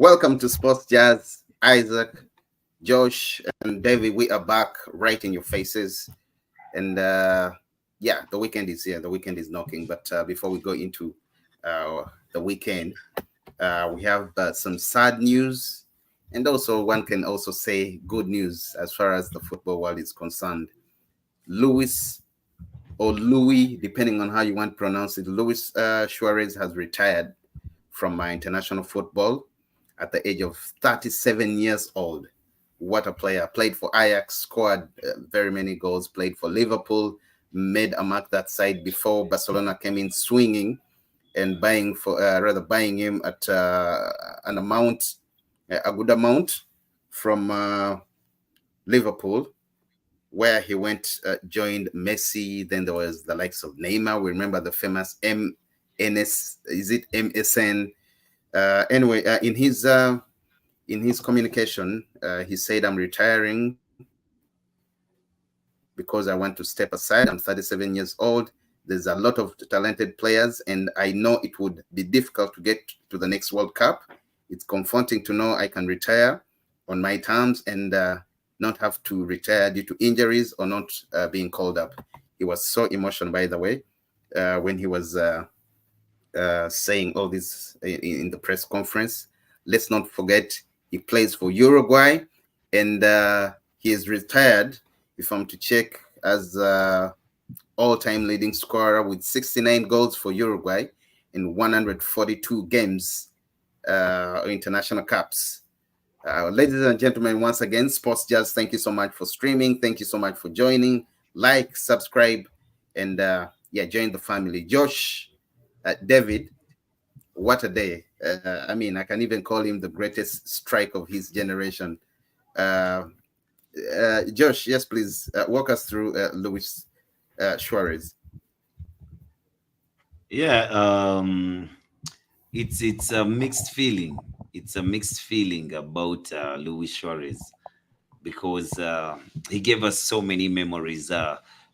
Welcome to Sports Jazz, Isaac, Josh, and David. We are back right in your faces. And yeah, the weekend is here. The weekend is knocking. But before we go into the weekend, we have some sad news. And also, one can also say good news as far as the football world is concerned. Luis or Louis, depending on how you want to pronounce it, Luis Suarez has retired from international football at the age of 37 years old. What a player. Played for Ajax, scored very many goals, played for Liverpool, made a mark that side before Barcelona came in swinging and buying him at an amount, a good amount from Liverpool, where he went, joined Messi. Then there was the likes of Neymar. We remember the famous MNS, is it MSN? Anyway, in his communication, he said, "I'm retiring because I want to step aside. I'm 37 years old. There's a lot of talented players, and I know it would be difficult to get to the next World Cup. It's comforting to know I can retire on my terms and not have to retire due to injuries or not being called up." He was so emotional, by the way, when he was saying all this in the press conference. Let's not forget he plays for Uruguay, and he is retired, if I'm to check, as all-time leading scorer with 69 goals for Uruguay in 142 games, international caps. Ladies and gentlemen, once again, Sports Jazz, thank you so much for streaming. Thank you so much for joining. Like, subscribe, and yeah, join the family. Josh, David, what a day. I mean, I can even call him the greatest strike of his generation. Josh, yes, please walk us through Luis Suarez. Yeah, it's a mixed feeling. It's a mixed feeling about Luis Suarez because he gave us so many memories.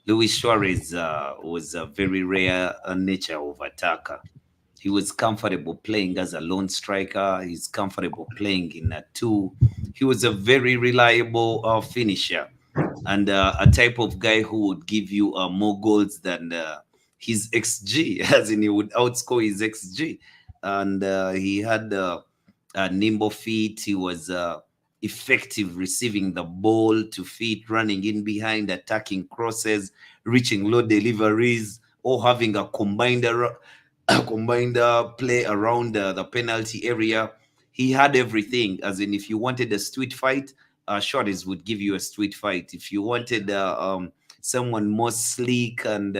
Luis Suarez was a very rare nature of attacker. He was comfortable playing as a lone striker. He's comfortable playing in a two. He was a very reliable finisher and a type of guy who would give you more goals than his XG, as in he would outscore his XG. And he had nimble feet. He was effective receiving the ball to feet, running in behind, attacking crosses, reaching low deliveries, or having a combined a combined play around the penalty area. He had everything, as in if you wanted a street fight, Shorties would give you a street fight. If you wanted someone more sleek and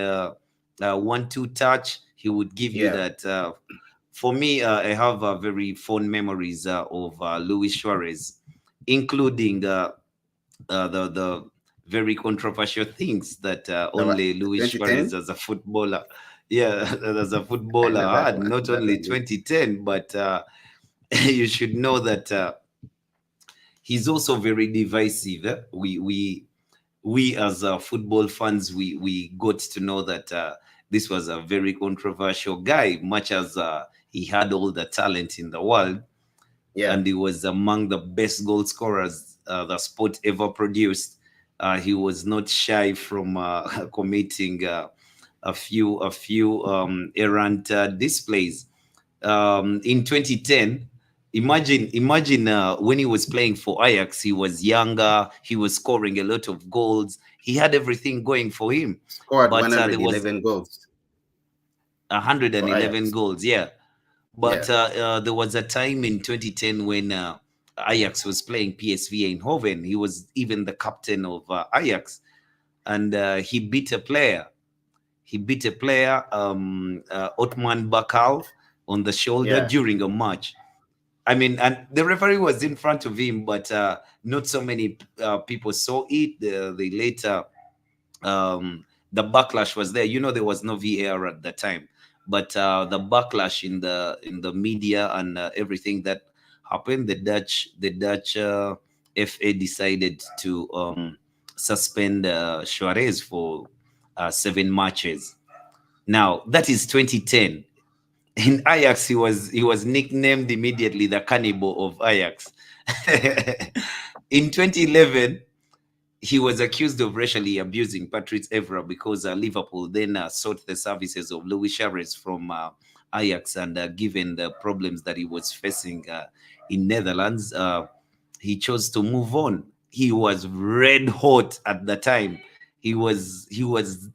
1-2 touch, he would give you Yeah, that. For me, I have very fond memories of Luis Suarez, including the very controversial things that that was only Luis Suarez 2010. as a footballer, yeah, as a footballer that had. one, Not that only one is 2010, but you should know that he's also very divisive. We as football fans, we got to know that this was a very controversial guy, much as he had all the talent in the world, yeah. and he was among the best goal scorers the sport ever produced. He was not shy from committing a few errant displays. In 2010, imagine when he was playing for Ajax, he was younger, he was scoring a lot of goals, he had everything going for him, Scored but there was 111 goals for 111 Ajax. goals, yeah. But Yeah, there was a time in 2010 when Ajax was playing PSV Eindhoven. He was even the captain of Ajax, and he beat a player. He beat a player, Otman Bakal, on the shoulder yeah, during a match. I mean, and the referee was in front of him, but not so many people saw it. The later, the backlash was there. You know, there was no VAR at the time, but the backlash in the media and everything that happened, the Dutch FA decided to suspend Suarez for 7 matches. Now that is 2010. In Ajax, he was nicknamed immediately the cannibal of Ajax. In 2011, he was accused of racially abusing Patrice Evra because Liverpool then sought the services of Luis Suarez from Ajax, and given the problems that he was facing in Netherlands, he chose to move on. He was red hot at the time. He was the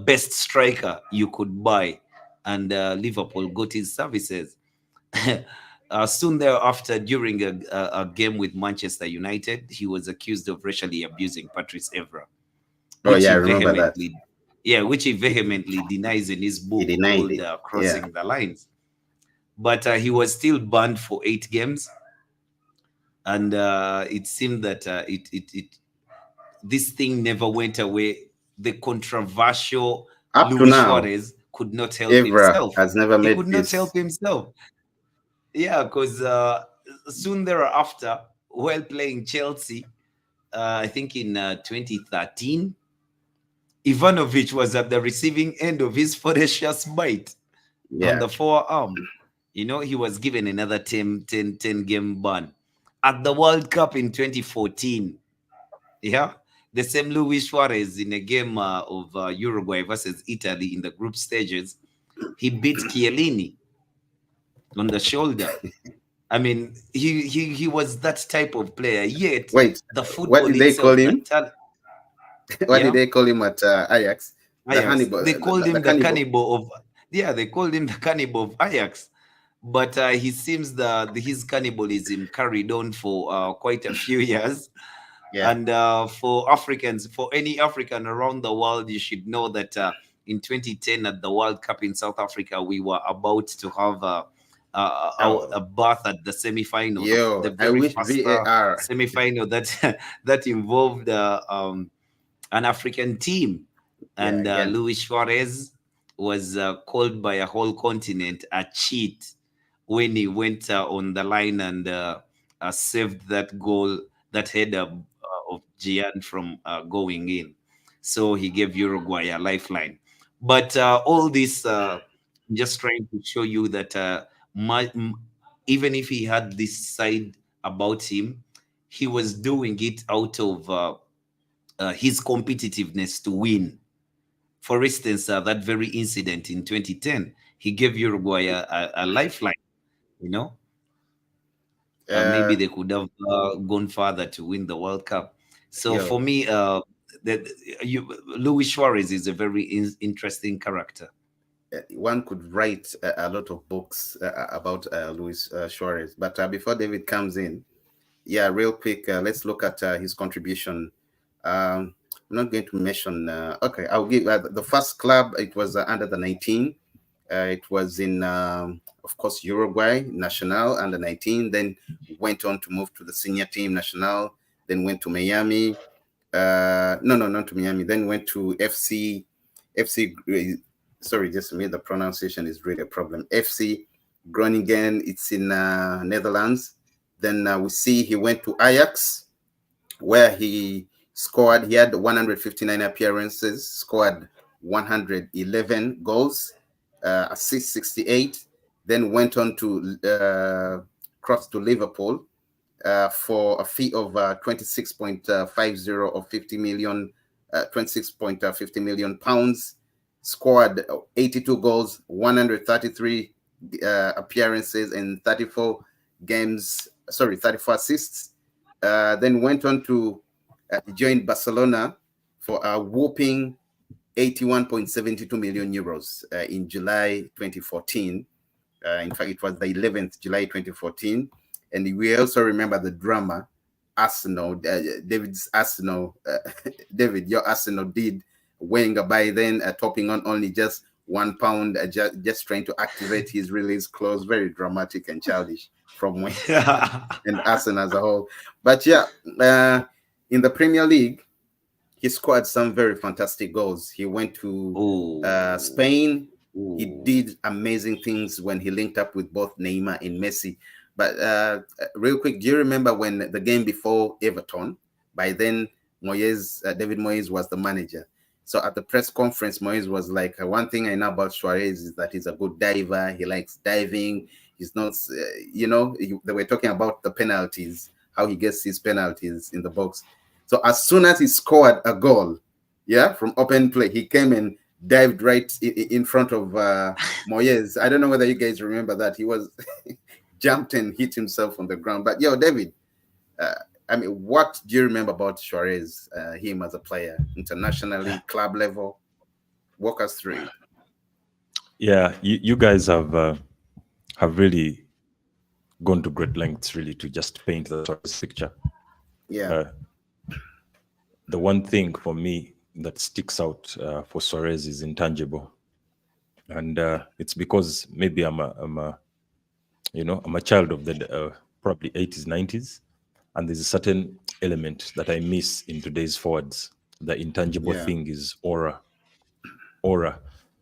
best striker you could buy, and Liverpool got his services. Soon thereafter, during a game with Manchester United, he was accused of racially abusing Patrice Evra, Oh which yeah, he I remember that. vehemently, yeah, which he vehemently denies in his He book denied called it. Yeah. "Crossing the Lines." But he was still banned for 8 games, and it seemed that this thing never went away. The controversial Up to Luis now, Suarez could not help Evra himself. has never He made could not peace. help himself. Yeah, because soon thereafter, while playing Chelsea, I think in 2013, Ivanovic was at the receiving end of his ferocious bite on Yeah. the forearm. He was given another 10 game ban. At the World Cup in 2014, yeah, the same Luis Suarez in a game of Uruguay versus Italy in the group stages, he beat Chiellini on the shoulder. I mean, he was that type of player. Yet Wait, the what football did they call itself, the him? talent, What did yeah, they call him at Ajax? The Ajax. Hannibal, They called the him the cannibal. cannibal of, yeah, they called him the cannibal of Ajax. But he seems that his cannibalism carried on for quite a few years. Yeah. And for Africans, for any African around the world, you should know that in 2010 at the World Cup in South Africa, we were about to have a Oh, bath at the semi-final, the yo, I very wish first VAR. semi-final that that involved an African team, Yeah, and again. Luis Suarez was called by a whole continent a cheat when he went on the line and saved that goal, that header of Gian from going in. So he gave Uruguay a lifeline. But all this, just trying to show you that even if he had this side about him, he was doing it out of his competitiveness to win. For instance, that very incident in 2010, he gave Uruguay a lifeline. You know, maybe Uh, they could have gone further to win the World Cup. So yo, for me, that Luis Suarez is a very interesting character. one could write a lot of books about Luis Suarez. But before David comes in, yeah, real quick, let's look at his contribution. I'm not going to mention. Okay, I'll give the first club. It was under the 19. It was in, of course, Uruguay Nacional under 19. Then went on to move to the senior team Nacional. Then went to Miami. No, no, not to Miami. Then went to FC. Sorry, just me. The pronunciation is really a problem. FC Groningen. It's in Netherlands. Then we see he went to Ajax, where he scored. He had 159 appearances, scored 111 goals, assists 68. Then went on to cross to Liverpool for a fee of 26.50 or 50 million, 26.50 million pounds. Scored 82 goals, 133 appearances, and 34 games. Sorry, 34 assists. Then went on to join Barcelona for a whopping 81.72 million euros in July 2014. In fact, it was the 11th July 2014. And we also remember the drama Arsenal, David's Arsenal, David, your Arsenal did Wenger by then topping on only just £1, just trying to activate his release clause. Very dramatic and childish from Wenger and Arsenal as a whole. But yeah, in the Premier League, he scored some very fantastic goals. He went to Oh, Spain. He oh. did amazing things when he linked up with both Neymar and Messi. But real quick, do you remember when the game before Everton? By then, David Moyes was the manager. So at the press conference, Moise was like, one thing I know about Suarez is that he's a good diver. He likes diving. He's not, they were talking about the penalties, how he gets his penalties in the box. So as soon as he scored a goal, yeah, from open play, he came and dived right in front of Moyes. I don't know whether you guys remember that. He was jumped and hit himself on the ground. But yo, David, uh, I mean, what do you remember about Suarez, him as a player, internationally, club level? Walk us through it. Yeah, you guys have really gone to great lengths really to just paint the Suarez picture. Yeah. The one thing for me that sticks out for Suarez is intangible, and it's because maybe I'm a child of the probably 80s, 90s, and there's a certain element that I miss in today's forwards. The intangible thing is aura.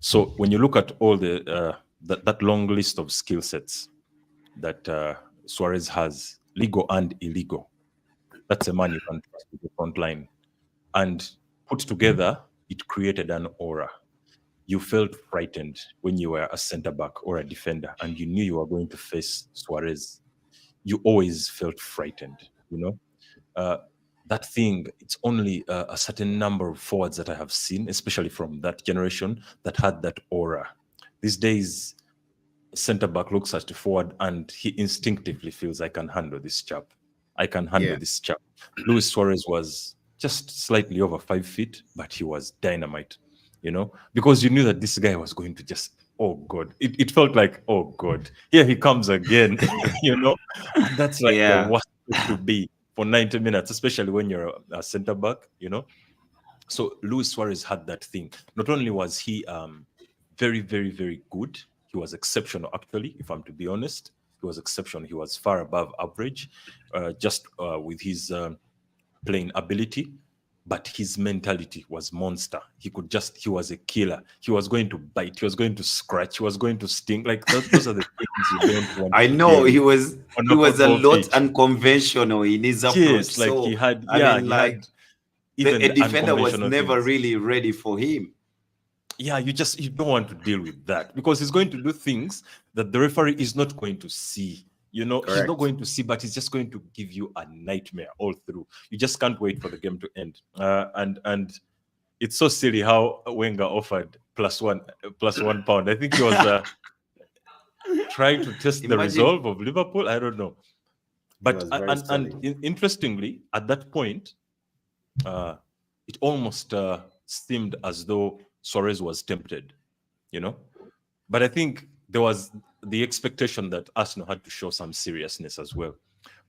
So when you look at all the that long list of skill sets that Suarez has, legal and illegal, that's a man you can trust with the front line. And put together, it created an aura. You felt frightened when you were a center back or a defender and you knew you were going to face Suarez. You always felt frightened, that thing, it's only a certain number of forwards that I have seen, especially from that generation, that had that aura. These days, center back looks at the forward and he instinctively feels, I can handle this chap. This chap. Luis Suarez was just slightly over 5 feet, but he was dynamite, because you knew that this guy was going to just, oh God, it felt like, oh God, here he comes again, and that's like the worst place to be for 90 minutes, especially when you're a center back, So Luis Suarez had that thing. Not only was he very, very, very good, he was exceptional, actually, if I'm to be honest. He was exceptional. He was far above average, just with his playing ability, but his mentality was monster. He was a killer. He was going to bite. He was going to scratch. He was going to sting. Like those are the things you don't want. I know he was a lot unconventional in his approach. Yes, like he had, even a defender was never really ready for him. Yeah, you don't want to deal with that because he's going to do things that the referee is not going to see. Correct. He's not going to see, but he's just going to give you a nightmare all through. You just can't wait for the game to end. And it's so silly how Wenger offered plus one pound. I think he was trying to test the resolve of Liverpool. I don't know. But interestingly, at that point, it almost seemed as though Suarez was tempted, But I think there was the expectation that Arsenal had to show some seriousness as well.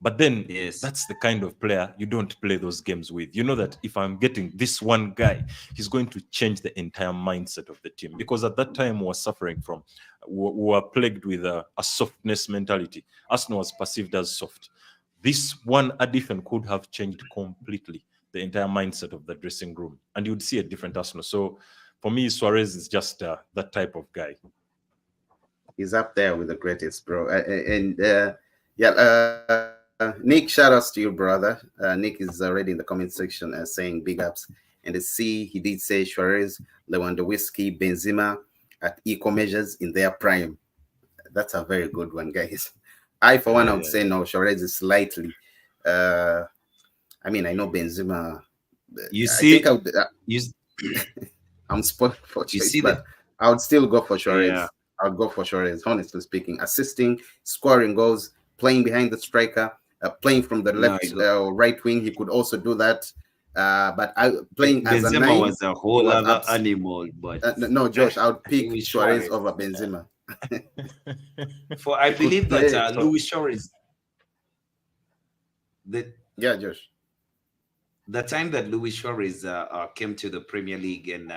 But then that's the kind of player you don't play those games with. You know that if I'm getting this one guy, he's going to change the entire mindset of the team. Because at that time, we were plagued with a softness mentality. Arsenal was perceived as soft. This one addition could have changed completely the entire mindset of the dressing room. And you would see a different Arsenal. So for me, Suarez is just that type of guy. He's up there with the greatest, bro. Nick, shout outs to you, brother. Nick is already in the comment section saying big ups. And he did say Suarez, Lewandowski, Benzema at equal measures in their prime. That's a very good one, guys. I, for one, I would say no, Suarez is slightly. I know Benzema. I'm spoiled for choice, but I would still go for Suarez. Yeah. I'll go for Suarez, honestly speaking. Assisting, scoring goals, playing behind the striker, playing from the left right wing. He could also do that. But playing Benzema as a nine was a whole other animal. But no, Josh, I would pick Suarez over Benzema. I believe that Luis Suarez. Josh. The time that Luis Suarez came to the Premier League and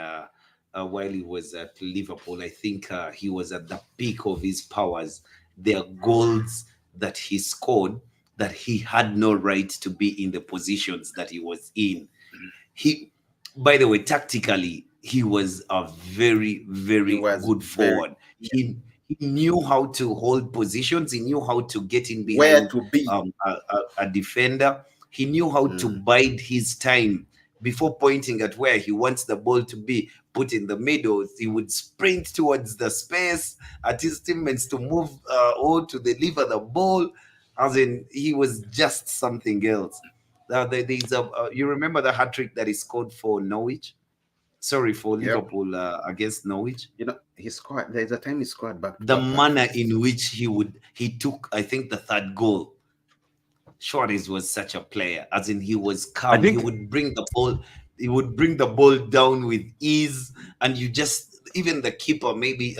while he was at Liverpool, I think he was at the peak of his powers. There are goals that he scored that he had no right to be in the positions that he was in. By the way, tactically, he was a very, very good forward. He knew how to hold positions. He knew how to get in behind where to be a defender. He knew how to bide his time before pointing at where he wants the ball to be put in the middle, he would sprint towards the space at his teammates to move or to deliver the ball. As in, he was just something else. You remember the hat trick that he scored for Norwich? Sorry, for Yep. Liverpool against Norwich. You know, he scored. There's a time he scored back. The manner in which he took, I think, the third goal. Suarez was such a player, as in he was calm. He would bring the ball down with ease, and you just, even the keeper maybe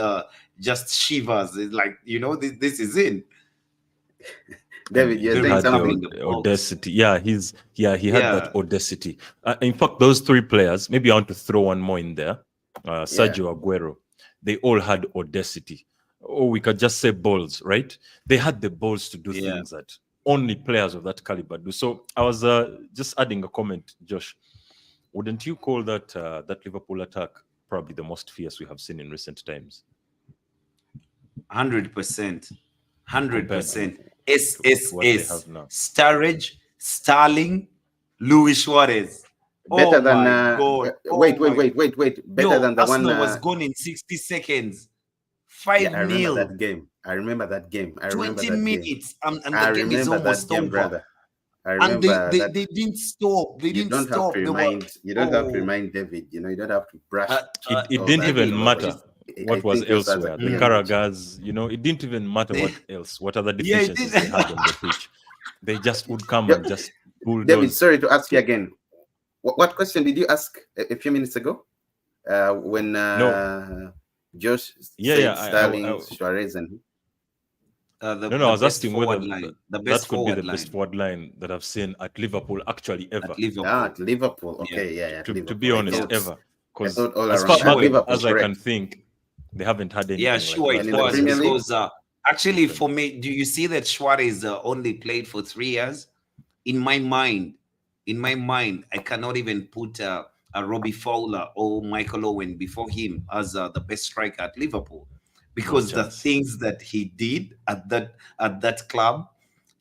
just shivers. It's like, this is it. David, you're saying something. Audacity. Yeah, he had that audacity. In fact, those three players, maybe I want to throw one more in there. Sergio Aguero, they all had audacity. Or we could just say balls, right? They had the balls to do things that only players of that caliber do. So I was just adding a comment, Josh. Wouldn't you call that that Liverpool attack probably the most fierce we have seen in recent times? 100%. 100%. SSS. Sturridge, Sterling, Luis Suarez. Better than wait. Better than the Arsenal one was gone in 60 seconds. 5-0. I remember that game. I remember that game. 20 minutes, and I the game is almost game, over. Brother. I remember and they didn't stop. They didn't stop. You don't have to remind David. You don't have to brush. It didn't even matter what was elsewhere. The Carragers, it didn't even matter what else. What other deficiencies they had on the pitch. They just would come and just bulldoze. David, sorry to ask you again. What question did you ask a few minutes ago? When Josh said Sterling, Suarez, and I was asking whether that could be the best forward line that I've seen at Liverpool actually ever. At Liverpool. Okay, To be honest, ever. Because as far as I can think, they haven't had anything. Yeah, sure, like it was. Because actually, for me, do you see that Suarez only played for 3 years? In my mind, I cannot even put a Robbie Fowler or Michael Owen before him as the best striker at Liverpool, because the things that he did at that club,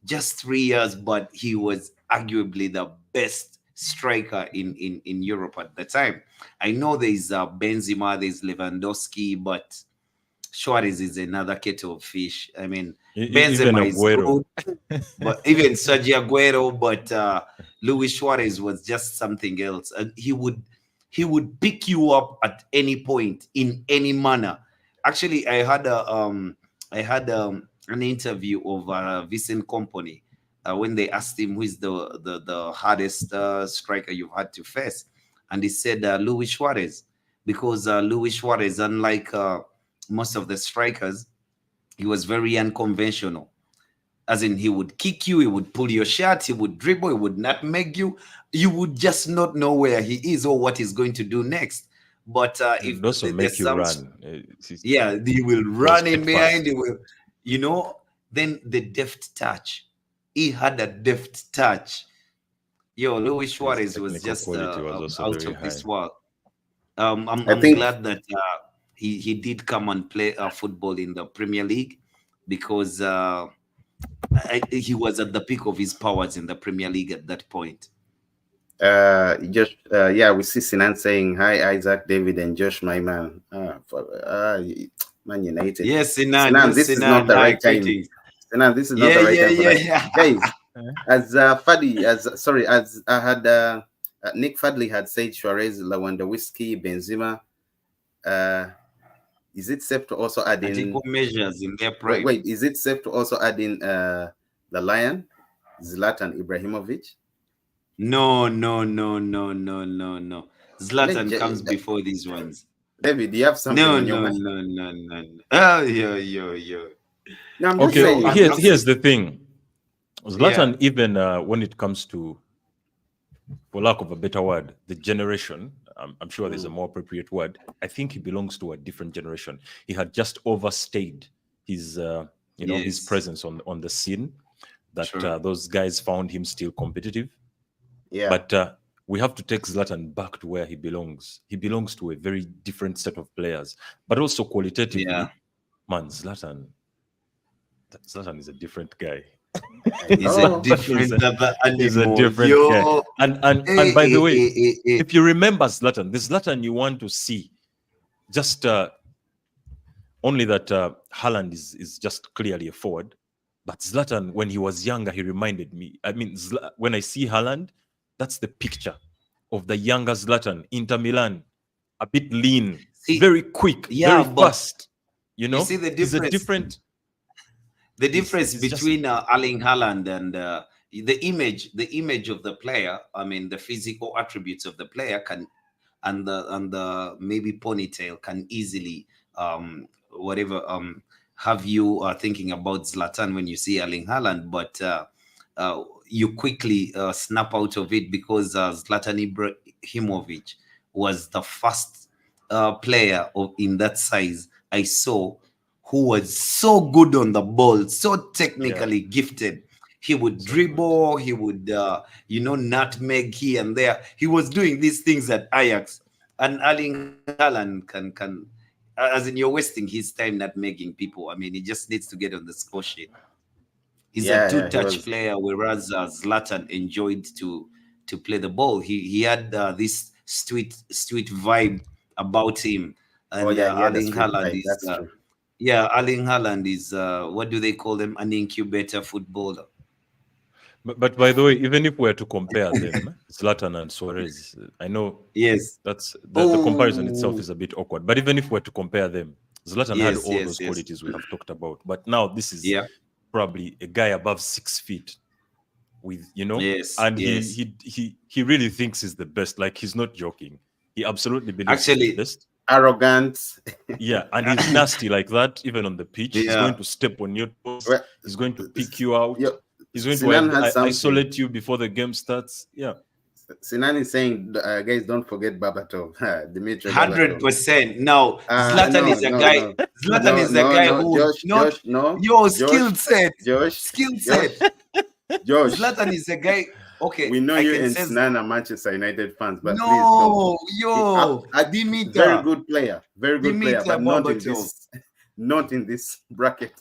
just 3 years, but he was arguably the best striker in Europe at the time. I know there's Benzema, there's Lewandowski, but Suarez is another kettle of fish. I mean, Benzema is good, but even Sergio Aguero, but Luis Suarez was just something else. And he would pick you up at any point in any manner. Actually, I had an interview of Vincent Kompany when they asked him who is the hardest striker you've had to face, and he said Luis Suarez, because Luis Suarez, unlike most of the strikers, he was very unconventional. As in, he would kick you, he would pull your shirt, he would dribble, he would nutmeg you. You would just not know where he is or what he's going to do next. But if also make you run, he will run in behind. He will, then the deft touch. He had a deft touch. Luis Suarez was just out of this world. I'm glad that he did come and play football in the Premier League, because he was at the peak of his powers in the Premier League at that point. We see Sinan saying hi, Isaac, David, and Josh, my man. Man United. Yes, Sinan. This is not the right time. Sinan, this is not the right time. Guys, as I had Nick Fadley had said, Suarez, Lewandowski, Benzema. Is it safe to also add in measures in their prime? Wait, is it safe to also add in the Lion, Zlatan Ibrahimovic? No. Zlatan comes before these ones. David, do you have something on your mind? No. Oh, yo. No, here's the thing. Zlatan, even when it comes to, for lack of a better word, the generation, I'm sure there's a more appropriate word, I think he belongs to a different generation. He had just overstayed his his presence on the scene, that those guys found him still competitive. Yeah. But we have to take Zlatan back to where he belongs. He belongs to a very different set of players, but also qualitatively. Man, Zlatan is a different guy. I He's a know. different other He's a animal. different guy. Yo. And by the way, if you remember Zlatan, the Zlatan you want to see, just only that Haaland is just clearly a forward. But Zlatan, when he was younger, he reminded me. I mean, when I see Haaland, that's the picture of the younger Zlatan, Inter Milan, a bit lean, See, very quick, yeah, very but fast. You you know, see the he's a difference. different. The difference He's just between Erling Haaland and the image of the player. I mean, the physical attributes of the player can, and the maybe ponytail can easily whatever have you thinking about Zlatan when you see Erling Haaland, but you quickly snap out of it because Zlatan Ibrahimovic was the first player in that size I saw who was so good on the ball, so yeah, technically gifted. He would so good. dribble, he would, nutmeg here and there. He was doing these things at Ajax. And Erling Haaland can, as in, you're wasting his time nutmegging people. I mean, he just needs to get on the score sheet. He's a Yeah, he two-touch was. player, whereas Zlatan enjoyed to play the ball. He had this sweet vibe about him, Oh and yeah, he had a Erling street Haaland vibe. is That's true. yeah, Erling Haaland is what do they call them? An incubator footballer. But by the way, even if we're to compare them, Zlatan and Suarez, I know Yes. that's the comparison itself Oh, is a bit awkward. But even if we're to compare them, Zlatan had yes, all yes, those yes. qualities we have talked about. But now this is Yeah. probably a guy above 6 feet with, Yes, and yes. he really thinks he's the best. Like, he's not joking. He absolutely believes he's the Actually, best. Arrogant. Yeah, and he's nasty like that, even on the pitch. He's yeah. going to step on your toes. Well, He's going to pick you out. yeah, He's going to Sinan has something. isolate you before the game starts. Yeah. Sinan is saying, guys, don't forget Babatov, Dimitri Babatov. 100%. Now, Zlatan No, is a no, guy. no, Zlatan no, is a no, guy no, who would Josh, not Josh, no, your Josh, skill set. Josh, Skill Josh, set. Josh. Zlatan is a guy. Okay, We know I you can and say Sinan are Manchester United fans, but please don't. no, yo, Very Dimitar, good player, Dimitar but not in Babatov. this, not in this bracket,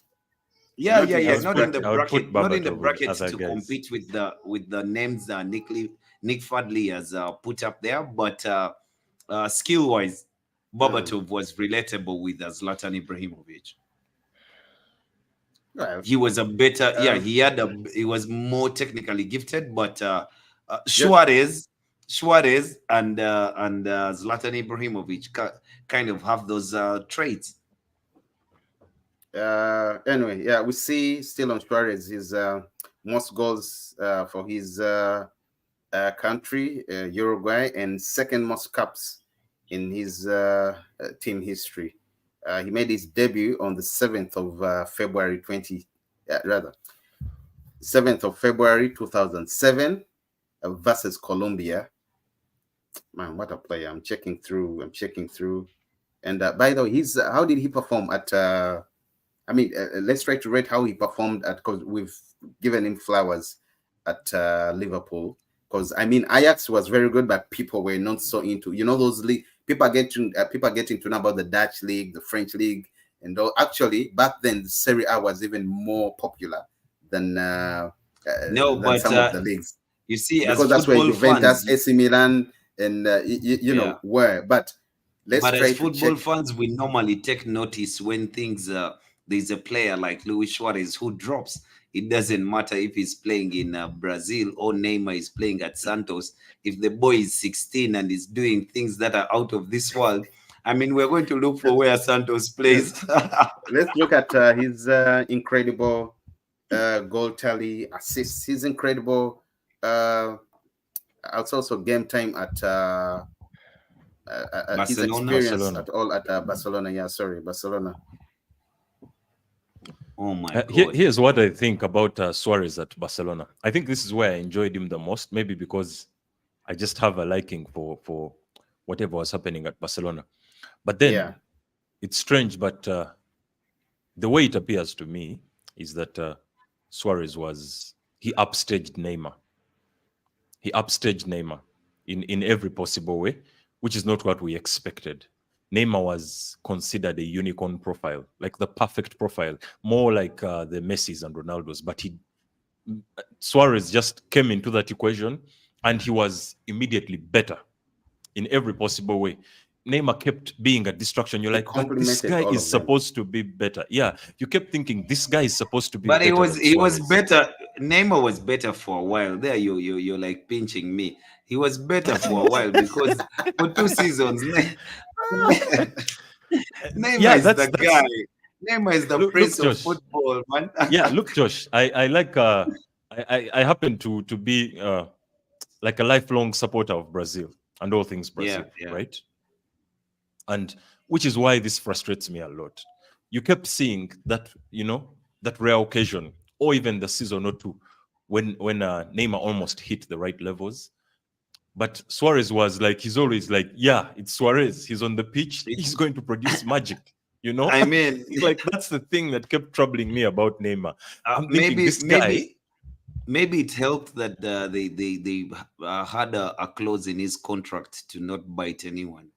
Yeah, not yeah, in yeah. this Not in the bracket. I would put bracket. Not in the Babatov with bracket other to guys. compete with the names Nick Fadley has put up there, but skill wise, Babatov was relatable with Zlatan Ibrahimovic. Well, He was a better, yeah. um, He was more technically gifted, but just, Suarez and Zlatan Ibrahimovic kind of have those traits. anyway, yeah, we see still on Suarez his most goals for his country, Uruguay, and second most caps in his team history. He made his debut on the 7th of February 7th of February 2007 versus Colombia. Man, what a player! I'm checking through. And by the way, how did he perform at? Let's try to rate how he performed at, because we've given him flowers at Liverpool. Because Ajax was very good, but people were not so into those league. People are getting to know about the Dutch league, the French league, and though actually back then the Serie A was even more popular than No, but some of the leagues, you see, as because that's where football Juventus, fans, AC Milan, and yeah. were. But let's But as try to check. football fans, we normally take notice when things there's a player like Luis Suarez who drops. It doesn't matter if he's playing in Brazil or Neymar is playing at Santos. If the boy is 16 and is doing things that are out of this world, I mean, we're going to look for where Santos plays. Let's look at his incredible goal tally, assists. His incredible. Also game time at his Barcelona. experience Barcelona. at all at Barcelona. Yeah, sorry, Barcelona. Oh my God. Here's what I think about Suarez at Barcelona. I think this is where I enjoyed him the most, maybe because I just have a liking for whatever was happening at Barcelona. But then Yeah, it's strange, but the way it appears to me is that Suarez he upstaged Neymar. He upstaged Neymar in every possible way, which is not what we expected. Neymar was considered a unicorn profile, like the perfect profile, more like the Messis and Ronaldos, but Suarez just came into that equation, and he was immediately better in every possible way. Neymar kept being a distraction. You're He like, but this complimented guy all is of them. supposed to be better. Yeah, you kept thinking this guy is supposed to be But better than he was Suarez. better. Neymar was better for a while. There, you're like pinching me. He was better for a while because for 2 seasons, Neymar Yeah, is the that's guy. Neymar is the look, prince of Josh. football, man. Yeah, look, Josh. I like I happen to be like a lifelong supporter of Brazil and all things Yeah, Brazil, yeah. right? And which is why this frustrates me a lot. You kept seeing that, that rare occasion, or even the season or two, when Neymar almost hit the right levels. But Suarez was like, he's always like, yeah, it's Suarez. He's on the pitch. He's going to produce magic. I mean, Like that's the thing that kept troubling me about Neymar. I'm thinking maybe this guy. maybe it helped that they had a clause in his contract to not bite anyone.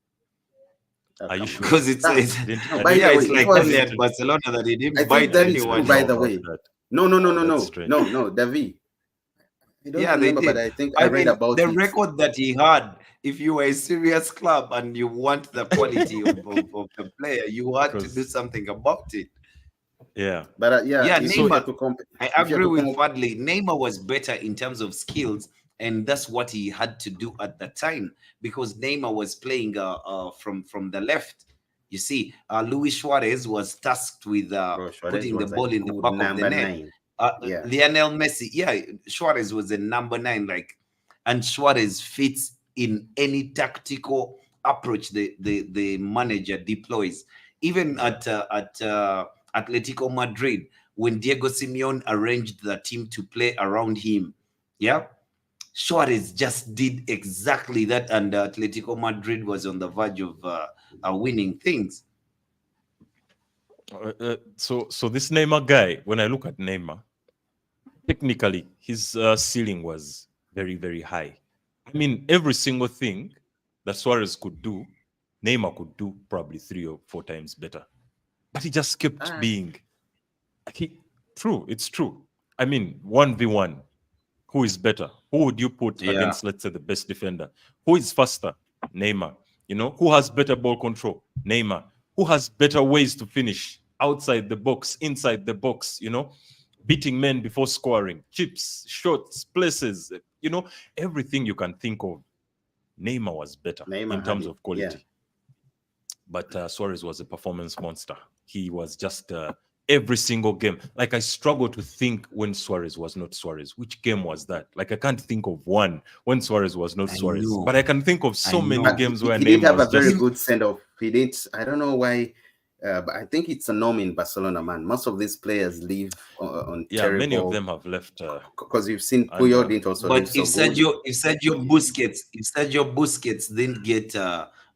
Are you Come on. sure? Because it's No, by yeah, the it's way, it like was. only at Barcelona that he I didn't think bite that is I true. anyone. don't By know the about way, that. no, That's strange. no, David. I don't Yeah, they remember, but did. I think I I read mean, about the it. record that he had, if you were a serious club and you want the quality of the player, you had to do Because something about it. yeah. But yeah, Yeah, if you Neymar, have to compare, I if you have agree to with come, Fadley. Neymar was better in terms of skills, and that's what he had to do at the time because Neymar was playing from the left. You see, Luis Suarez was tasked with bro, Suarez putting the was a ball in the good back of the number net. 9. Yeah, Lionel Messi, yeah, Suarez was a number 9, like, and Suarez fits in any tactical approach the manager deploys. Even at Atletico Madrid, when Diego Simeone arranged the team to play around him, yeah, Suarez just did exactly that, and Atletico Madrid was on the verge of winning things. So this Neymar guy, when I look at Neymar, technically his ceiling was very, very high. I mean, every single thing that Suarez could do, Neymar could do probably 3 or 4 times better. But he just kept ah, being he true. It's true. I mean, 1v1. Who is better? Who would you put Yeah, against, let's say, the best defender? Who is faster? Neymar. Who has better ball control? Neymar. Who has better ways to finish outside the box, inside the box? Beating men before scoring, chips, shots, places. Everything you can think of. Neymar was better in Neymar had terms it. of Yeah, quality. But Suarez was a performance monster. He was just every single game. Like I struggle to think when Suarez was not Suarez. Which game was that? Like I can't think of one when Suarez was not I Suarez. know. But I can think of I so many know. but games where he did Neymar have a was very just good send off. He did. I don't know why, but I think it's a norm in Barcelona, man. Most of these players leave on yeah. Many of terrible. them have left, Because you've seen and Puyol didn't also But leave so good. If Sergio Busquets didn't get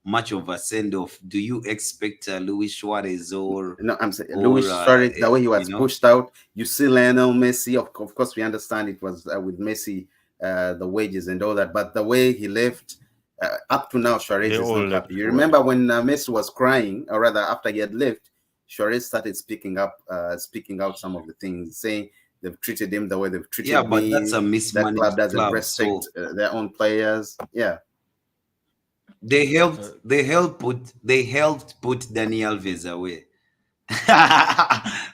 much of a send off, do you expect Luis Suarez No, I'm saying or Luis Suarez, the way he you was know? pushed out. You see Lionel Messi. Of course, we understand it was with Messi, the wages and all that. But the way he left, up to now, they Suarez is all not left happy. You well. remember when Messi was crying, or rather, after he had left, Suarez started speaking out some of the things, saying they've treated him the way they've Yeah, treated but that's me. a That club mismanaged doesn't club. respect So their own players. Yeah, Uh, they helped put Dani Alves away.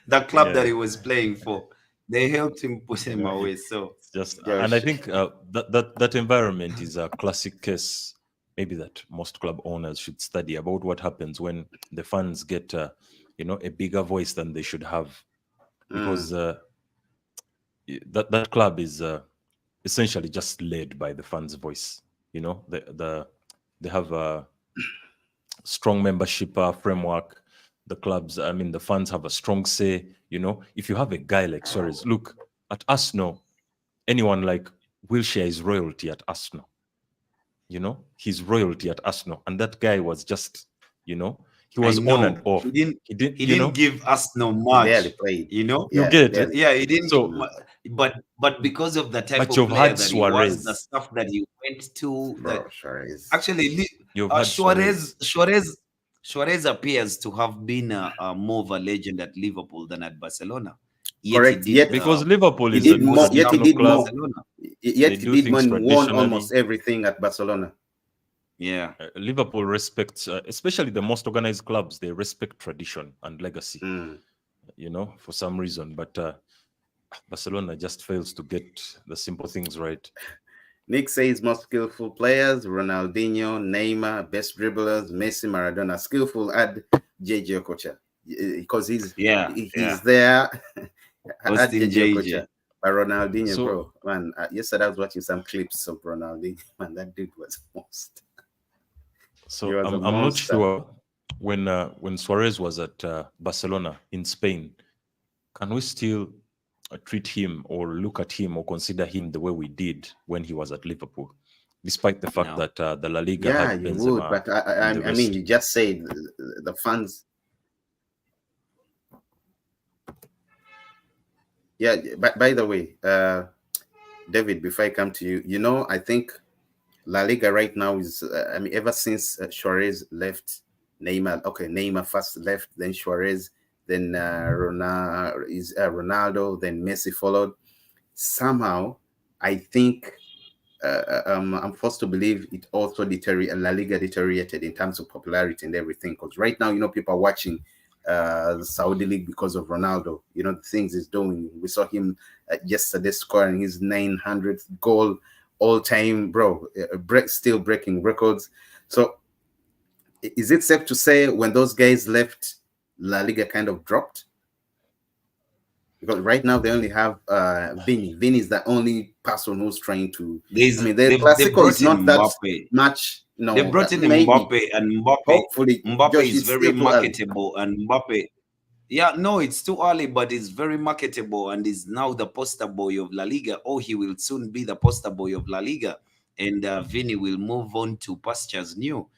The club that yeah, he was playing for. They helped him put him yeah. away. So it's just, and I Josh. think that environment is a classic case, maybe that most club owners should study about what happens when the fans get, a bigger voice than they should have, Mm. because that club is essentially just led by the fans' voice. They have a strong membership framework. The clubs, I mean, the fans have a strong say. If you have a guy like Suarez, look at Arsenal, anyone like Wilshere is royalty at Arsenal. He's royalty at Arsenal, and that guy was just, he I was on and know off. He didn't, he didn't give us no He barely much, played. you know. you Yeah, get it. barely. Yeah, he didn't. So, But because of the type but of you've player had that he was, the Suarez. stuff that he went to, that Bro, Suarez. actually, You've had Suarez. Suarez appears to have been more of a legend at Liverpool than at Barcelona. yet he Correct. did because Liverpool He is a, did almost more. Yet he double traditional did with club. more. Barcelona. Yet They he do did more things and won traditionally. almost everything at Barcelona. Yeah. Liverpool respects, especially the most organized clubs, they respect tradition and legacy, Mm. for some reason. But Barcelona just fails to get the simple things right. Nick says most skillful players: Ronaldinho, Neymar, best dribblers, Messi, Maradona. Skillful, add JJ Okocha because Yeah. he's Yeah. there. Add Austin JJ JJ. Okocha. But Ronaldinho, So bro, man. Yesterday I was watching some clips of Ronaldinho. Man, that dude was a monster. He so was a I'm not monster. sure when Suarez was at Barcelona in Spain, can we still treat him or look at him or consider him the way we did when he was at Liverpool, despite the fact No. that the La Liga Yeah, had you would, Benzema but I, and I, the I mean, rest? you just said the fans. Yeah, by the way, David, before I come to you, I think La Liga right now is, I mean, ever since Suarez left, Neymar first left, then Suarez, then Ronaldo, then Messi followed. Somehow, I think I'm forced to believe it also La Liga deteriorated in terms of popularity and everything. Because right now, people are watching the Saudi League because of Ronaldo. The things he's doing. We saw him yesterday scoring his 900th goal all time, bro. Still breaking records. So, is it safe to say when those guys left, La Liga kind of dropped? Because right now they only have Vini. Vini is the only person who's trying to. I There's mean, the they've Clasico is brought in not that Mbappe. much. They No, brought in maybe. Mbappe, and Hopefully, Mbappe Josh, is it's very still too early. marketable, and Mbappe, yeah, no, it's too early, but it's very marketable and is now the poster boy of La Liga. Oh, he will soon be the poster boy of La Liga, and Vini will move on to pastures new,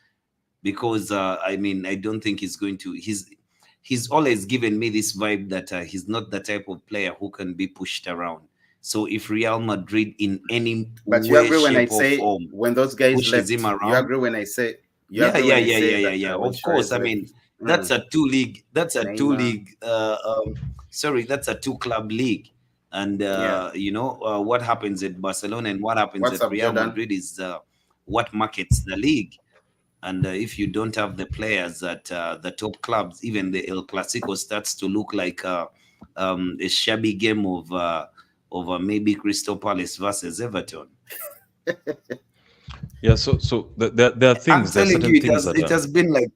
because I mean, I don't think he's going to. He's always given me this vibe that he's not the type of player who can be pushed around. So if Real Madrid in any But you way, agree when I shape, or say form when those guys pushes him left? You around, agree when I say you yeah, agree yeah, when I yeah, yeah, say yeah, that yeah. when Of course. Suarez I left, mean, that's a two league. That's a two Neymar, league. Sorry, that's a two club league. And yeah. what happens at Barcelona and what happens What's at up, Real Jordan? Madrid is what markets the league. And if you don't have the players at the top clubs, even the El Clasico starts to look like a shabby game of maybe Crystal Palace versus Everton. Yeah, so there are I'm things, there are telling you, certain things that it has been like.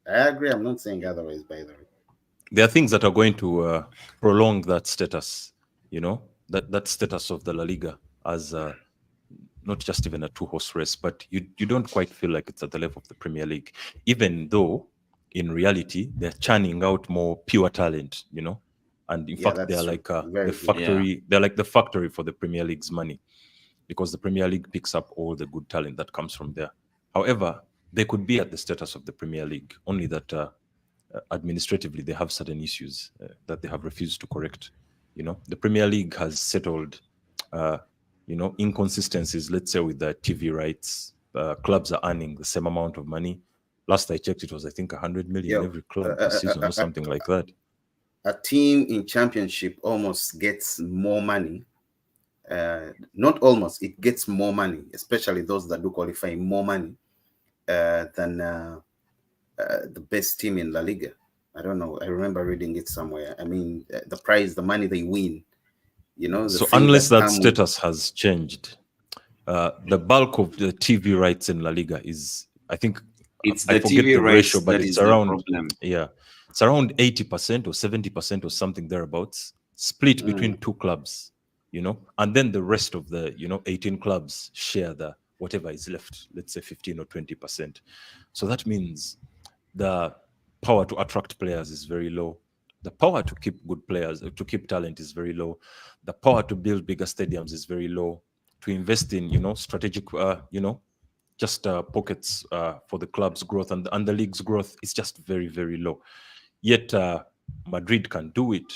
I agree. I'm not saying otherwise, by the way. there are things that are going to prolong that status, that status of the La Liga as not just even a two-horse race, but you don't quite feel like it's at the level of the Premier League, even though in reality they're churning out more pure talent, and in Yeah, fact they that's are true. like the Very true. Yeah. factory. They're like the factory for the Premier League's money, because the Premier League picks up all the good talent that comes from there. However, they could be at the status of the Premier League, only that administratively they have certain issues that they have refused to correct. The Premier League has settled uh, inconsistencies, let's say, with the TV rights. Clubs are earning the same amount of money. Last I checked, it was, I think, 100 million Yo, every club this season or something like that. a team in championship almost gets more money. Not almost, it gets more money, especially those that do qualify, more money than the best team in La Liga. I don't know. I remember reading it somewhere. I mean, the prize, the money they win, the So things unless that that come with. status has changed, the bulk of the TV rights in La Liga is, I think, It's I the forget TV the ratio, rights but that it's is the around, problem. yeah, it's around 80% or 70% or something thereabouts, split between Mm. two clubs, and then the rest of the, 18 clubs share the whatever is left, let's say 15 or 20%. So that means the power to attract players is very low. The power to keep good players, to keep talent is very low. The power to build bigger stadiums is very low. To invest in, strategic, just pockets for the club's growth and the league's growth is just very, very low. Yet Madrid can do it.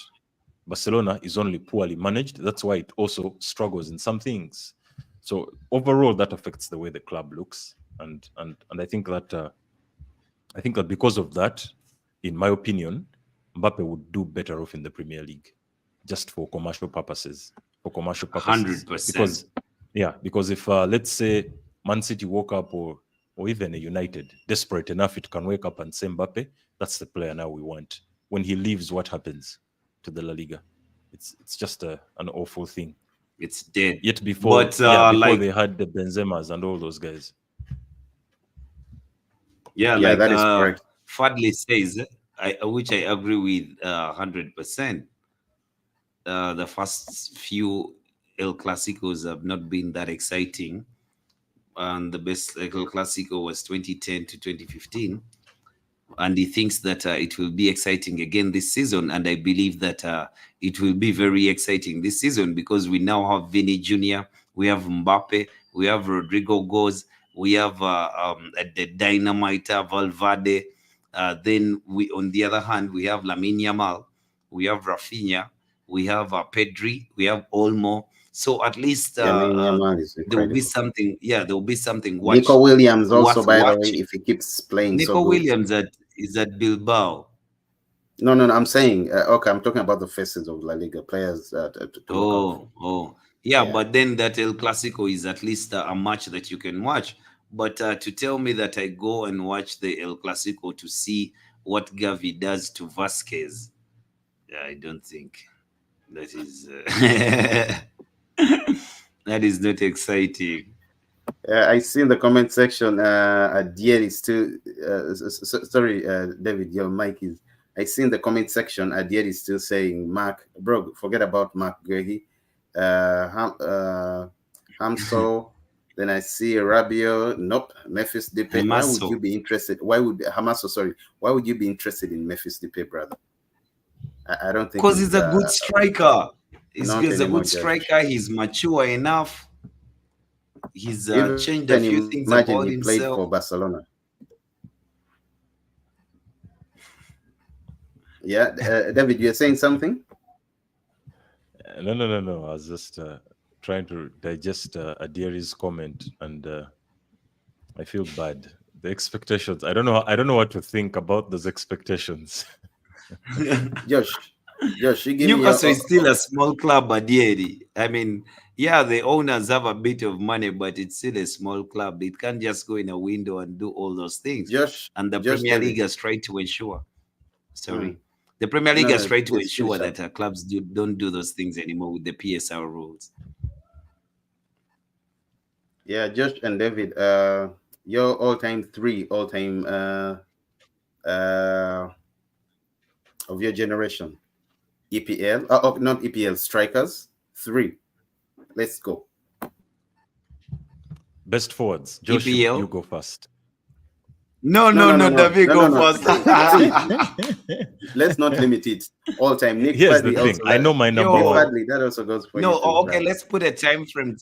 Barcelona is only poorly managed. That's why it also struggles in some things. So overall, that affects the way the club looks, and I think that because of that, in my opinion, Mbappe would do better off in the Premier League, just for commercial purposes. For commercial purposes, 100%. because if let's say Man City woke up, or even a United, desperate enough, it can wake up and say Mbappe, that's the player now we want. When he leaves, what happens to the La Liga? It's just an awful thing. It's dead. Yet before, But before they had the Benzemas and all those guys. Yeah, Yeah, like that is correct. Fadley says, which I agree with 100%. The first few El Clasicos have not been that exciting, and the best El Clasico was 2010 to 2015. And he thinks that it will be exciting again this season, and I believe that it will be very exciting this season because we now have Vinny Jr., we have Mbappe, we have Rodrigo Goes, we have the Dynamite Valverde. Then we, on the other hand, we have Lamine Yamal, we have Rafinha, we have Pedri, we have Olmo. So at least Yamal is there will be incredible. something. Yeah, there will be something. Nico Williams also, worth by the way, watching. if he keeps playing Nico so good. Williams is at Bilbao. No, I'm saying, okay, I'm talking about the faces of La Liga players to look out for. Yeah, Yeah. but then that El Clasico is at least a match that you can watch. But to tell me that I go and watch the El Clasico to see what Gavi does to Vasquez, I don't think that is that is not exciting. I see in the comment section, Adier is still, sorry, David, your mic is, I see in the comment section, Adier is still saying, Mark, bro, forget about Mark Guehi. Hamso, then I see Rabio, nope, Memphis Depay. Why would you be interested? Why would Hamaso, sorry, why would you be interested in Memphis Depay, brother? I don't think, because he's a good striker. He's a good striker. Judge. He's mature enough. He's changed a few things imagine about he himself. played for Barcelona. Yeah, David, you're saying something? No. I was just trying to digest Adiri's comment, and I feel bad. The expectations. I don't know what to think about those expectations. Josh, you give Newcastle me is still a small club, Adieri. I mean, yeah, the owners have a bit of money, but it's still a small club. It can't just go in a window and do all those things. And the Premier League has tried to ensure. The Premier League has tried to ensure that clubs don't do those things anymore with the PSL rules. Yeah, Josh and David, your all-time of your generation, EPL, not EPL strikers, 3. Let's go. Best forwards. Josh, EPL? you go first. No, David, go first. Let's not limit it. All time. Nick Here's Fadley the thing. I know my number one. Fadley, that also goes for no. you too, Okay, brother. let's put a time frame.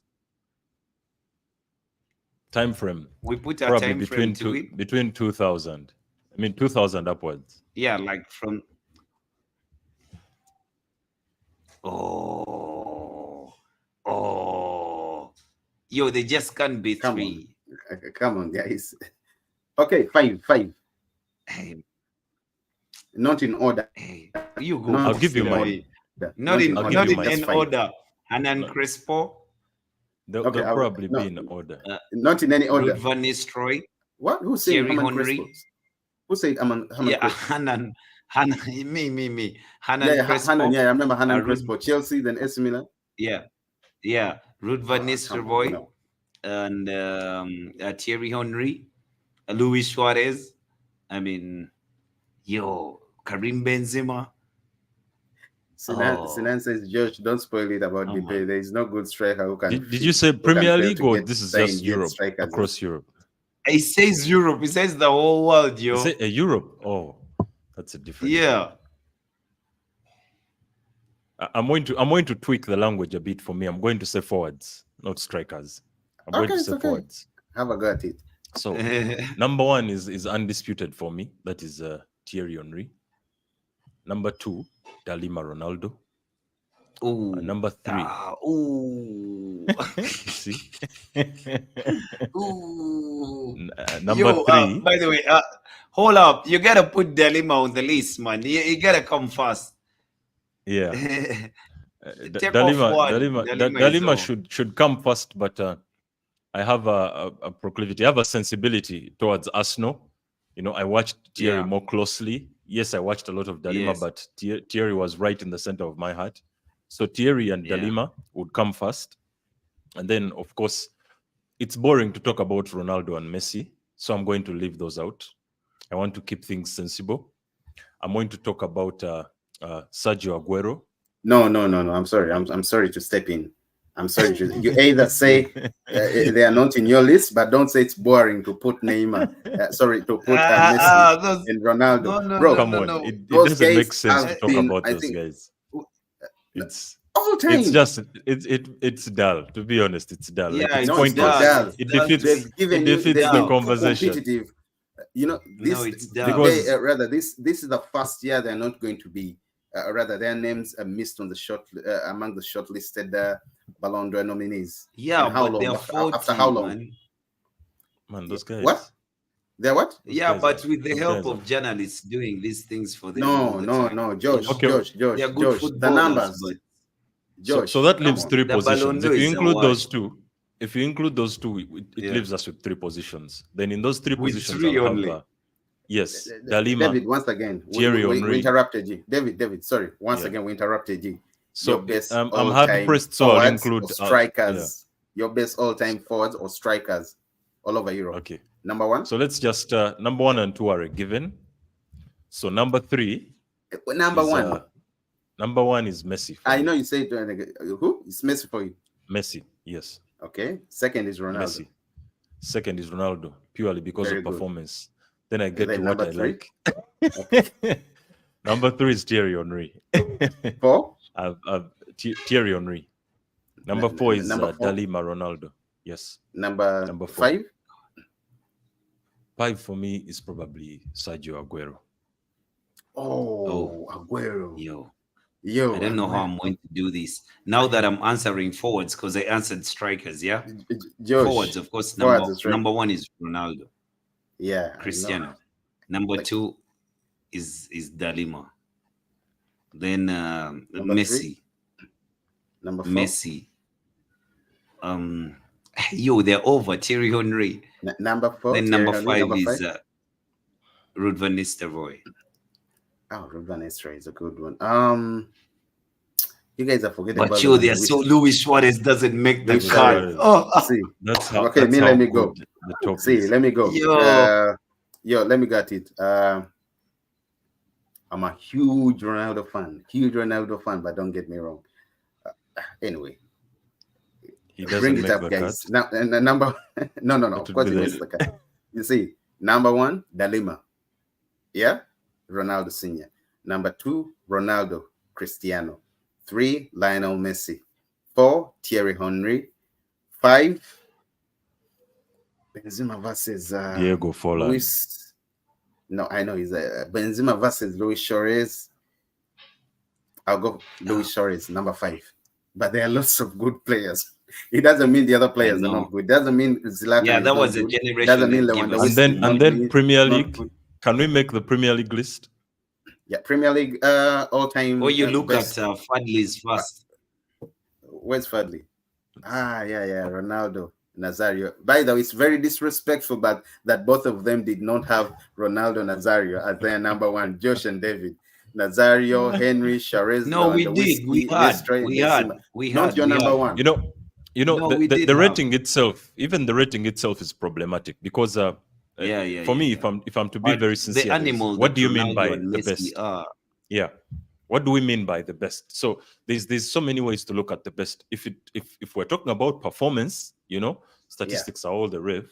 Time frame. We put a probably time frame to it. Between 2000. I mean, 2000 upwards. Yeah, like from. Yo, they just can't be 3. Come on, guys. Okay, 5. Hey. Not in order. Hey, you go. I'll give you mine. Not in order. Hernan Crespo. They'll probably be in order. Not in any order. Ruud van Nistelrooy. What? Who said Thierry Henry? Who said Hernan Crespo? Me. Hernan Crespo. Hernan, I remember Hernan Crespo. Chelsea, then AC Milan. Yeah. Ruud van Nistelrooy and Thierry Henry, Luis Suarez. I mean, Karim Benzema. Sinan says, George, don't spoil it about Depay. There is no good striker who can. Did you say Premier League or this is just Europe, across Europe? He says Europe. He says the whole world, yo. Say Europe. Oh, that's a different. Yeah. I'm going to tweak the language a bit for me. I'm going to say forwards, not strikers. I'm going to say forwards. Have a go at it. So number 1 is undisputed for me. That is Thierry Henry. Number 2, Dalima Ronaldo. Ooh. Number 3. Ooh. See? Ooh. Number Yo, 3. by the way, hold up. You gotta put Delima on the list, man. You gotta come first. Yeah. Take off one. Delima is Dalima off. should come first, but I have a proclivity, I have a sensibility towards Arsenal. You know, I watched Thierry Yeah. more closely. Yes, I watched a lot of Dalima, Yes. but Thierry was right in the center of my heart. So Thierry and Yeah. Dalima would come first. And then, of course, it's boring to talk about Ronaldo and Messi. So I'm going to leave those out. I want to keep things sensible. I'm going to talk about Sergio Aguero. No. I'm sorry. I'm sorry to step in. I'm sorry. You either say they are not in your list, but don't say it's boring to put Neymar. Sorry, to put Messi and Ronaldo. Bro, Come on, no. it those doesn't make guys sense to have talk been, about I those think, guys. It's all time. just it's dull. To be honest, it's dull. Yeah, Like it's it's pointless. dull. It dull defeats They've given you. the They've been too conversation. competitive. You know, No, this it's dull. Because this is the first year they're not going to be. Rather, their names are missed on the among the shortlisted Ballon d'Or nominees. Yeah, And how but long? they're After 40, how long? man, those guys. What? They're what? Those Yeah, guys but are- with the those help guys of journalists doing these things for them all No, the no, time. no, You Josh, know, Okay. they're good The footballers, numbers. but Josh, So that come leaves on. 3 the Ballon positions. d'Or If you is a include those wash. two, it Yeah. leaves us with 3 positions. Then in those 3 With positions, 3 I'll have only. yes, Dalima, David, once again, Thierry we Henry. interrupted you. David, sorry. Once Yeah. again, we interrupted you. So Your best I'm hard all-time pressed, so I'll forwards include or strikers. yeah. Your best all-time forwards or strikers all over Europe. Okay. Number 1? So let's just number 1 and 2 are a given. So number 3 Number is, 1. number 1 is Messi. I me. know you say who? It's Messi for you. Messi, yes. Okay. Second is Ronaldo. Messi. Second is Ronaldo, purely because Very of good. performance. Then I get Then to what number I 3? like. Okay. Number 3 is Thierry Henry. 4? Thierry Henry. Number 4 is number 4? Dalima Ronaldo. Yes. Number 4. 5? 5 for me is probably Sergio Aguero. Oh, Aguero. Yo, I don't know how I'm going to do this now that I'm answering forwards, because I answered strikers. Yeah, Josh, forwards, of course. forwards, right. Number 1 is Ronaldo. Yeah, Cristiano. Number 2 is Dalima. Then Messi. 3? Number 4? Messi. Yo, they're over. Thierry Henry. Number 4. Then Thierry number Henry, 5 number is 5? Ruud van Nistelrooy. Oh, Ruud van Nistelrooy is a good one. You guys are forgetting But about yo, they're so Luis Suarez doesn't make the Luis cut. Suarez. Oh, See, That's how. okay, That's me, how let me good go. The top See, is. let me go. Yo. Let me get it. I'm a huge Ronaldo fan, but don't get me wrong. Anyway, He doesn't bring it make up, the guys. cut. Now, and the number, no. That Of would course, be he the- makes the cut. You see, number 1, Dalima. Yeah, Ronaldo Senior. Number 2, Ronaldo Cristiano. 3, Lionel Messi. 4, Thierry Henry. 5, Benzema versus Diego Forlan. Luis. No, I know he's Benzema versus Luis Suarez. I'll go Luis Suarez, number 5. But there are lots of good players. It doesn't mean the other players are not good. It doesn't mean Zlatan Yeah, is that not was a good. generation. Doesn't mean that gave us- Lewandowski And then Premier League. good. Can we make the Premier League list? Yeah, Premier League all-time. Or you look best. at Fadley's first. Where's Fadley? Yeah, Ronaldo, Nazario. By the way, it's very disrespectful, but that both of them did not have Ronaldo, Nazario as their number 1. Josh and David, Nazario, Henry, Suarez. No, we did. We had. Not your number 1. You know, No, we did the have. rating itself, even the rating itself is problematic because for me, if I'm to be But very the sincere, animal. what that do you mean Ronaldo by and the Messi best? are. Yeah. What do we mean by the best? So there's so many ways to look at the best. If we're talking about performance, statistics are all the rave.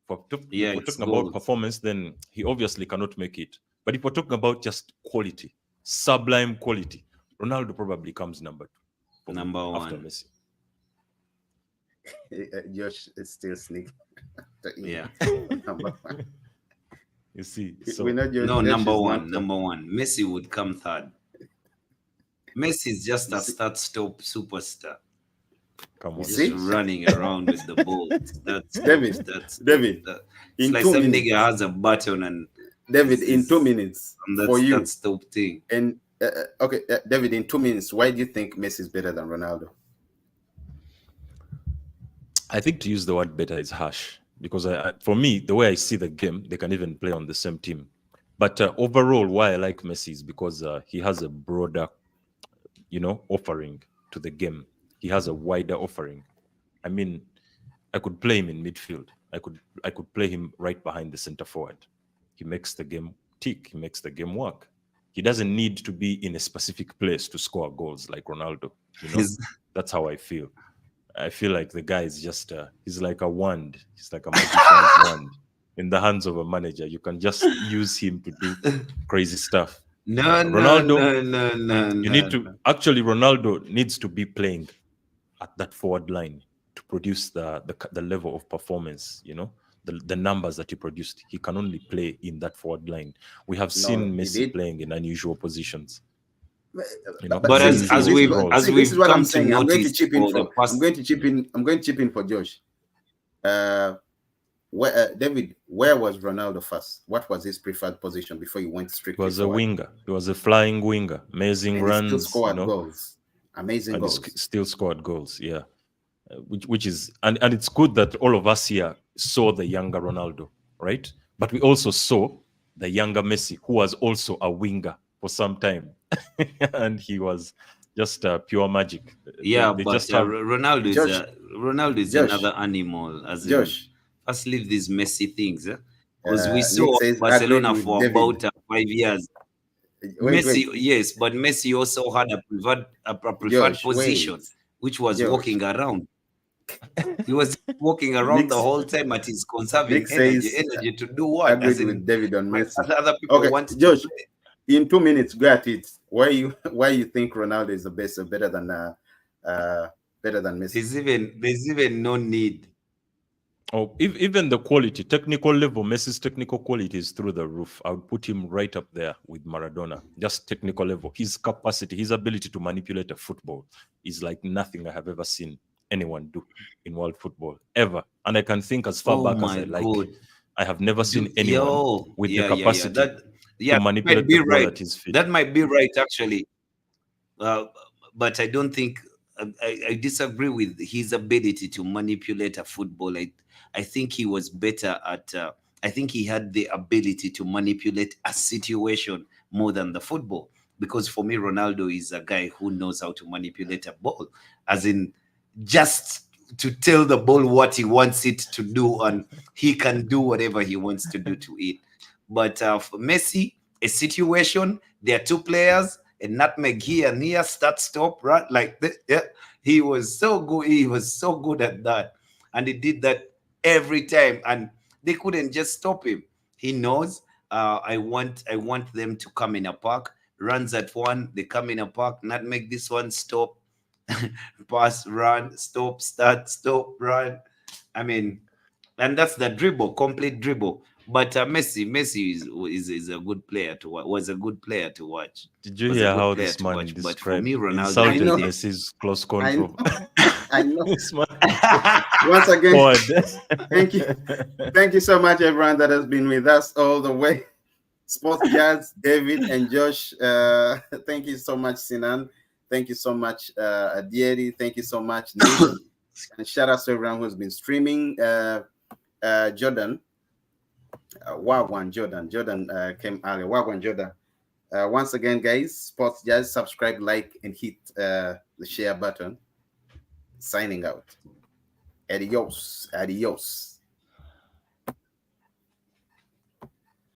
If we're it's talking about gold. performance, then he obviously cannot make it. But if we're talking about just quality, sublime quality, Ronaldo probably comes number 2. Number after 1. Messi. Josh is still sneaking. Yeah. Number 1. You see, We know Josh No, is number not 1. Number 1. Messi would come third. Messi is just You a see, start-stop superstar, Come you on. just see? running around with the ball. Start-stop, David, start-stop. David, It's in like two some nigga minutes, has a button and David, in 2 minutes on that for you. start-stop thing. And okay, David, in 2 minutes, why do you think Messi is better than Ronaldo? I think to use the word better is harsh because for me, the way I see the game, they can even play on the same team. But overall, why I like Messi is because he has a broader, offering to the game. He has a wider offering. I mean, I could play him in midfield. I could play him right behind the center forward. He makes the game tick. He makes the game work. He doesn't need to be in a specific place to score goals like Ronaldo. He's That's how I feel. I feel like the guy is just he's like a wand. He's like a magician's wand in the hands of a manager. You can just use him to do crazy stuff. no, no, Ronaldo, no, no, no, you no, need to no. actually Ronaldo needs to be playing at that forward line to produce the level of performance, the numbers that he produced. He can only play in that forward line. We have No, seen he Messi did. playing in unusual positions, But, But see, playing as in as this is we've different what as roles. see, this is we've what I'm come to saying. I'm going to notice chip in for the for. I'm past, going to chip in. I'm going to chip in for Josh. David, where was Ronaldo first? What was his preferred position before he went He strictly was a forward? winger. He was a flying winger, amazing And he still runs, scored goals, amazing and he goals. still scored goals. Yeah, which is and it's good that all of us here saw the younger Ronaldo, right? But we also saw the younger Messi, who was also a winger for some time, and he was just pure magic. They, yeah. they But just have Josh, Ronaldo is Josh, another animal. As in, Josh. first leave these messy things, because we Nick saw says agreed Barcelona with for David. about 5 years. Wait, Messi, wait, yes, but Messi also had a preferred Josh, position, wait, which was Josh. walking around. He was walking around Nick, the whole time, but he's conserving Nick energy. says Energy to do what? As agreed in, with David on when Messi. other people Okay, want to Josh, play. in 2 minutes, go at it. Why you think Ronaldo is the best, uh, better than Messi? There's even no need. Oh, even the quality, technical level, Messi's technical quality is through the roof. I would put him right up there with Maradona. Just technical level. His capacity, his ability to manipulate a football is like nothing I have ever seen anyone do in world football, ever. And I can think as far Oh back as my I like. god. I have never Do seen anyone yo, with the yeah, yeah, yeah. capacity Yeah, to that might manipulate the be ball right. at his feet. That might be right actually. Uh, but I don't think I disagree with his ability to manipulate a football. I think he was better at. I think he had the ability to manipulate a situation more than the football. Because for me, Ronaldo is a guy who knows how to manipulate a ball, as in just to tell the ball what he wants it to do, and he can do whatever he wants to do to it. But for Messi, a situation, there are two players, a nutmeg here and here, start, stop, right? Like that. Yeah, he was so good. He was so good at that, and he did that every time, and they couldn't just stop him. He knows. I want them to come in a park. Runs at one, they come in a park. Nutmeg this one, stop, pass, run, stop, start, stop, run. I mean, and that's the dribble, complete dribble. But Messi is a good player to watch. Was a good player to watch. Did you Was a hear good how player this to man watch. But for me, described, Ronaldo I insulted any know, day. Messi's close I control? know, I know. This man Once again, forward. thank you so much, everyone that has been with us all the way. Sports Jazz, David and Josh. Thank you so much, Sinan. Thank you so much, Adieri. Thank you so much, Nick. And shout out to everyone who's been streaming. Jordan, Wagwan Jordan. Jordan came earlier. Wagwan Jordan. Once again, guys, Sports Jazz, subscribe, like, and hit the share button. Signing out. Adios. Adios.